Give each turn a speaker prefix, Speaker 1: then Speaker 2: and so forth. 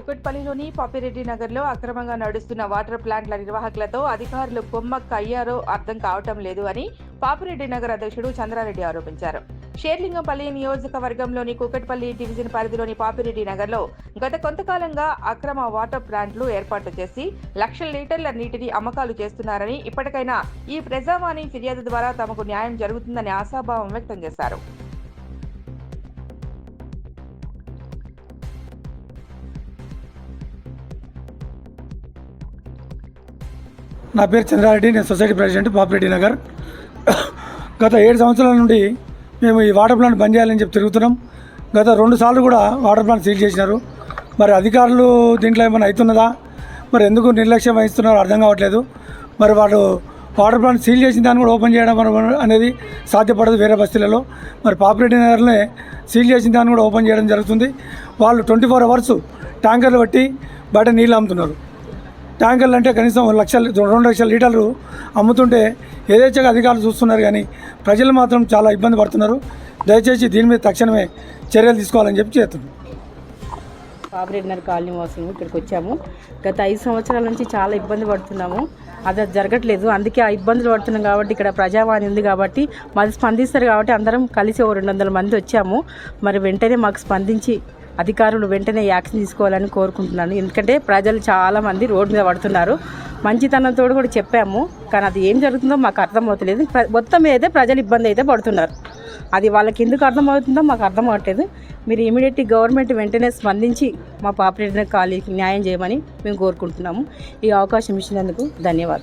Speaker 1: కుకట్పల్లిలోని పాపిరెడ్డి నగర్లో అక్రమంగా నడుస్తున్న వాటర్ ప్లాంట్ల నిర్వాహకులతో అధికారులు కుమ్మక్క అయ్యారో అర్థం కావటం లేదు అని పాపిరెడ్డి నగర్ అధ్యక్షుడు చంద్రారెడ్డి ఆరోపించారు. షేర్లింగంపల్లి నియోజకవర్గంలోని కుకట్పల్లి డివిజన్ పరిధిలోని పాపిరెడ్డి నగర్లో గత కొంతకాలంగా అక్రమ వాటర్ ప్లాంట్లు ఏర్పాటు చేసి లక్షల లీటర్ల నీటిని అమ్మకాలు చేస్తున్నారని, ఇప్పటికైనా ఈ ప్రజావాణి ఫిర్యాదు ద్వారా తమకు న్యాయం జరుగుతుందని ఆశాభావం వ్యక్తం చేశారు.
Speaker 2: నా పేరు చంద్రారెడ్డి. నేను సొసైటీ ప్రెసిడెంట్ పాపిరెడ్డి నగర్. గత 7 సంవత్సరాల నుండి మేము ఈ వాటర్ ప్లాంట్ బంద్ చేయాలని చెప్పి తిరుగుతున్నాం. గత 2 సార్లు కూడా వాటర్ ప్లాంట్ సీల్ చేసినారు. మరి అధికారులు దీంట్లో ఏమైనా అవుతున్నదా, మరి ఎందుకు నిర్లక్ష్యం వహిస్తున్నారో అర్థం కావట్లేదు. మరి వాళ్ళు వాటర్ ప్లాంట్ సీల్ చేసిన దాన్ని కూడా ఓపెన్ చేయడం అనేది సాధ్యపడదు వేరే బస్తీలలో. మరి పాపిరెడ్డి నగర్లో సీల్ చేసిన దాన్ని కూడా ఓపెన్ చేయడం జరుగుతుంది. వాళ్ళు 24 అవర్స్ ట్యాంకర్లు బట్టి బయట నీళ్ళు అమ్ముతున్నారు. ట్యాంకర్లు అంటే కనీసం 2 లక్షల లీటర్లు అమ్ముతుంటే ఏదేచ్ఛగా అధికారులు చూస్తున్నారు, కానీ ప్రజలు మాత్రం చాలా ఇబ్బంది పడుతున్నారు. దయచేసి దీని మీద తక్షణమే చర్యలు తీసుకోవాలని చెప్పి చేస్తున్నాం.
Speaker 3: పాపిరెడ్డి నగర్ కాలనీ వాసులు ఇక్కడికి వచ్చాము. గత 5 సంవత్సరాల నుంచి చాలా ఇబ్బంది పడుతున్నాము. అది జరగట్లేదు. అందుకే ఆ ఇబ్బందులు పడుతున్నాం కాబట్టి ఇక్కడ ప్రజావాణి ఉంది కాబట్టి మాది స్పందిస్తారు కాబట్టి అందరం కలిసి 200 మంది వచ్చాము. మరి వెంటనే మాకు స్పందించి అధికారులు వెంటనే యాక్షన్ తీసుకోవాలని కోరుకుంటున్నాను. ఎందుకంటే ప్రజలు చాలామంది రోడ్డు మీద పడుతున్నారు. మంచితనంతో కూడా చెప్పాము, కానీ అది ఏం జరుగుతుందో మాకు అర్థమవుతలేదు. మొత్తం అయితే ప్రజలు ఇబ్బంది అయితే పడుతున్నారు. అది వాళ్ళకి ఎందుకు అర్థమవుతుందో మాకు అర్థం అవ్వట్లేదు. మీరు ఇమీడియట్లీ గవర్నమెంట్ వెంటనే స్పందించి మా పాపిరెడ్డి నగర్ కాలనీకి న్యాయం చేయమని మేము కోరుకుంటున్నాము. ఈ అవకాశం ఇచ్చినందుకు ధన్యవాదాలు.